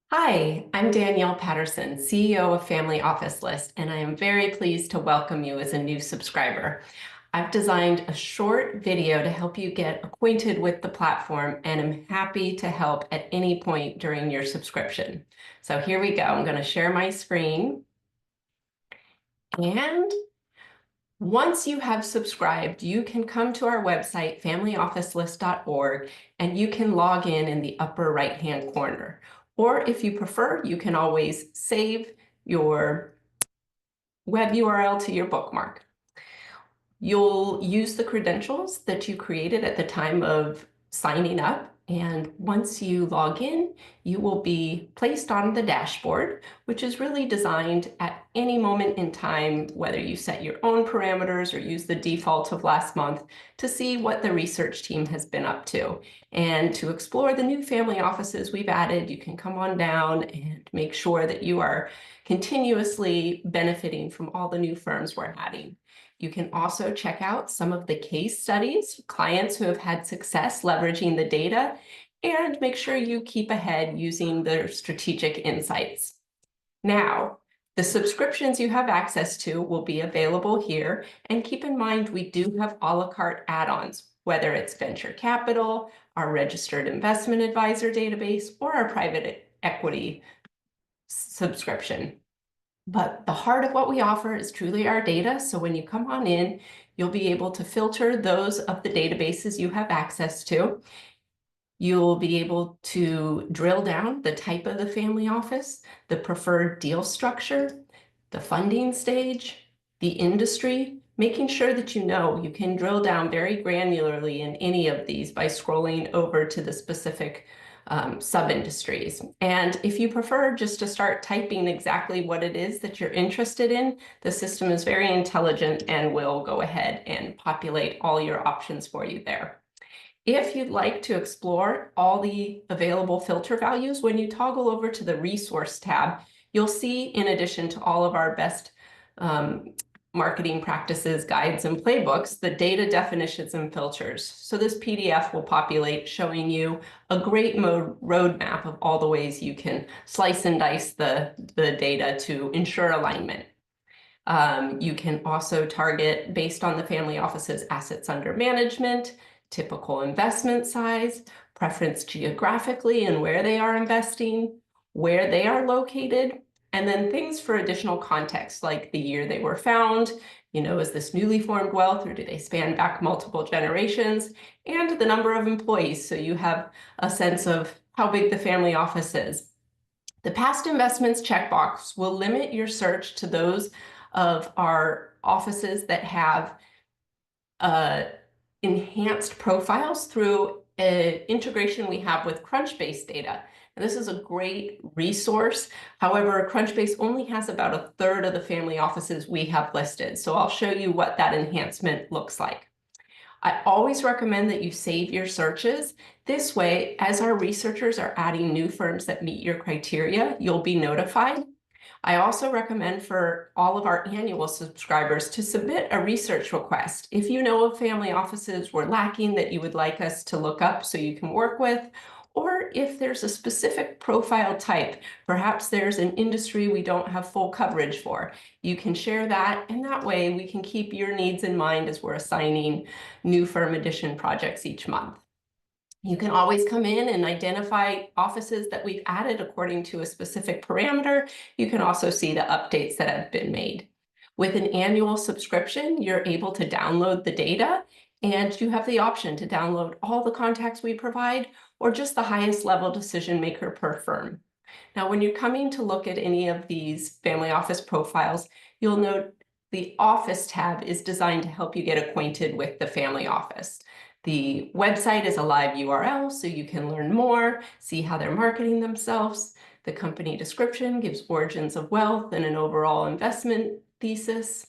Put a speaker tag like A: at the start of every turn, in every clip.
A: Hi, I'm Danielle Patterson, CEO of Family Office List, and I am very pleased to welcome you as a new subscriber. I've designed a short video to help you get acquainted with the platform, and I'm happy to help at any point during your subscription. So here we go. I'm going to share my screen. And once you have subscribed, you can come to our website, familyofficelist.org, and you can log in the upper right-hand corner. Or if you prefer, you can always save your web URL to your bookmark. You'll use the credentials that you created at the time of signing up. And once you log in, you will be placed on the dashboard, which is really designed at any moment in time, whether you set your own parameters or use the default of last month, to see what the research team has been up to. And to explore the new family offices we've added, you can come on down and make sure that you are continuously benefiting from all the new firms we're adding. You can also check out some of the case studies, clients who have had success leveraging the data, and make sure you keep ahead using their strategic insights. Now, the subscriptions you have access to will be available here, and keep in mind we do have a la carte add-ons, whether it's venture capital, our registered investment advisor database, or our private equity subscription. But the heart of what we offer is truly our data. So when you come on in, you'll be able to filter those of the databases you have access to. You'll be able to drill down the type of the family office, the preferred deal structure, the funding stage, the industry, making sure that you can drill down very granularly in any of these by scrolling over to the specific sub-industries. And if you prefer just to start typing exactly what it is that you're interested in, the system is very intelligent and will go ahead and populate all your options for you there. If you'd like to explore all the available filter values, when you toggle over to the resource tab, you'll see, in addition to all of our best marketing practices, guides, and playbooks, the data definitions and filters. So this PDF will populate showing you a great roadmap of all the ways you can slice and dice the data to ensure alignment. You can also target based on the family office's assets under management, typical investment size, preference geographically and where they are investing, where they are located, and then things for additional context, like the year they were found, is this newly formed wealth or do they span back multiple generations, and the number of employees, so you have a sense of how big the family office is. The past investments checkbox will limit your search to those of our offices that have enhanced profiles through an integration we have with Crunchbase data. And this is a great resource. However, Crunchbase only has about a third of the family offices we have listed. So I'll show you what that enhancement looks like. I always recommend that you save your searches. This way, as our researchers are adding new firms that meet your criteria, you'll be notified. I also recommend for all of our annual subscribers to submit a research request. If you know of family offices we're lacking that you would like us to look up so you can work with, or if there's a specific profile type, perhaps there's an industry we don't have full coverage for, you can share that, and that way we can keep your needs in mind as we're assigning new firm addition projects each month. You can always come in and identify offices that we've added according to a specific parameter. You can also see the updates that have been made. With an annual subscription, you're able to download the data, and you have the option to download all the contacts we provide or just the highest level decision maker per firm. Now, when you're coming to look at any of these family office profiles, you'll note the Office tab is designed to help you get acquainted with the family office. The website is a live URL, so you can learn more, see how they're marketing themselves. The company description gives origins of wealth and an overall investment thesis.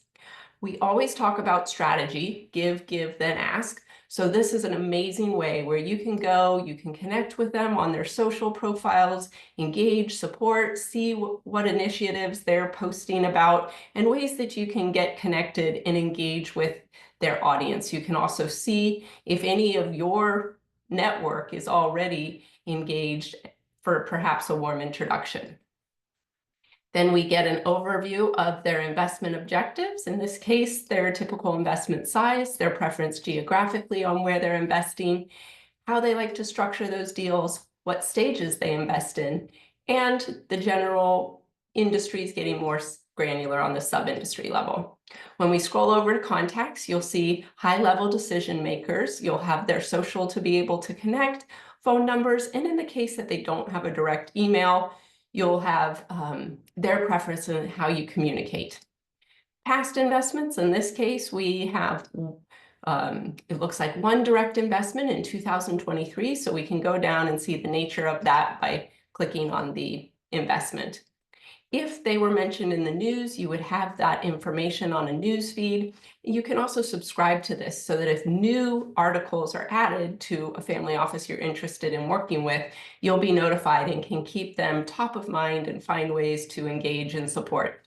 A: We always talk about strategy, give, then ask. So this is an amazing way where you can go, you can connect with them on their social profiles, engage, support, see what initiatives they're posting about, and ways that you can get connected and engage with their audience. You can also see if any of your network is already engaged for perhaps a warm introduction. Then we get an overview of their investment objectives. In this case, their typical investment size, their preference geographically on where they're investing, how they like to structure those deals, what stages they invest in, and the general industries getting more granular on the sub-industry level. When we scroll over to contacts, you'll see high-level decision makers. You'll have their social to be able to connect, phone numbers, and in the case that they don't have a direct email, you'll have their preference in how you communicate. Past investments, in this case, we have it looks like one direct investment in 2023, so we can go down and see the nature of that by clicking on the investment. If they were mentioned in the news, you would have that information on a news feed. You can also subscribe to this so that if new articles are added to a family office you're interested in working with, you'll be notified and can keep them top of mind and find ways to engage and support.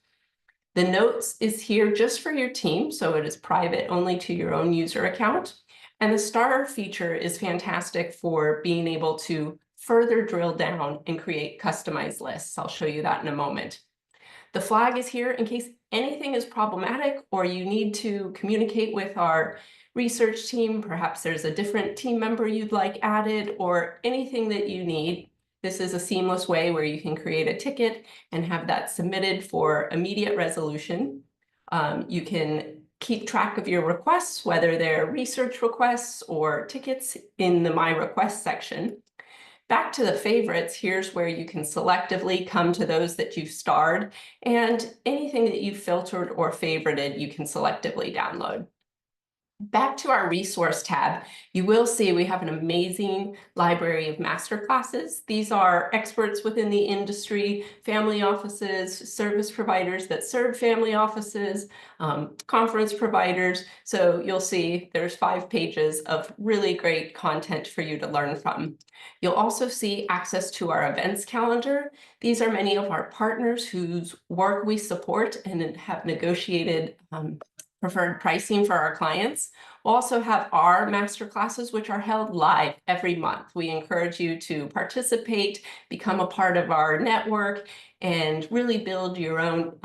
A: The notes is here just for your team, so it is private only to your own user account. And the star feature is fantastic for being able to further drill down and create customized lists. I'll show you that in a moment. The flag is here in case anything is problematic or you need to communicate with our research team. Perhaps there's a different team member you'd like added or anything that you need. This is a seamless way where you can create a ticket and have that submitted for immediate resolution. You can keep track of your requests, whether they're research requests or tickets, in the My Requests section. Back to the favorites, here's where you can selectively come to those that you've starred, and anything that you've filtered or favorited, you can selectively download. Back to our resource tab, you will see we have an amazing library of masterclasses. These are experts within the industry, family offices, service providers that serve family offices, conference providers. So you'll see there's 5 pages of really great content for you to learn from. You'll also see access to our events calendar. These are many of our partners whose work we support and have negotiated preferred pricing for our clients. We'll also have our master classes, which are held live every month. We encourage you to participate, become a part of our network, and really build your own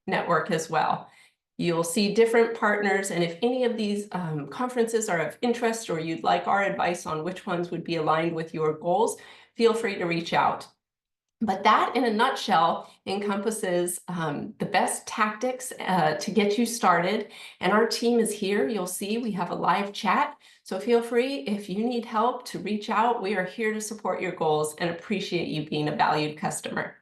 A: network as well. You'll see different partners, and if any of these conferences are of interest or you'd like our advice on which ones would be aligned with your goals, feel free to reach out. But that, in a nutshell, encompasses the best tactics to get you started. And our team is here. You'll see we have a live chat. So feel free, if you need help, to reach out. We are here to support your goals and appreciate you being a valued customer.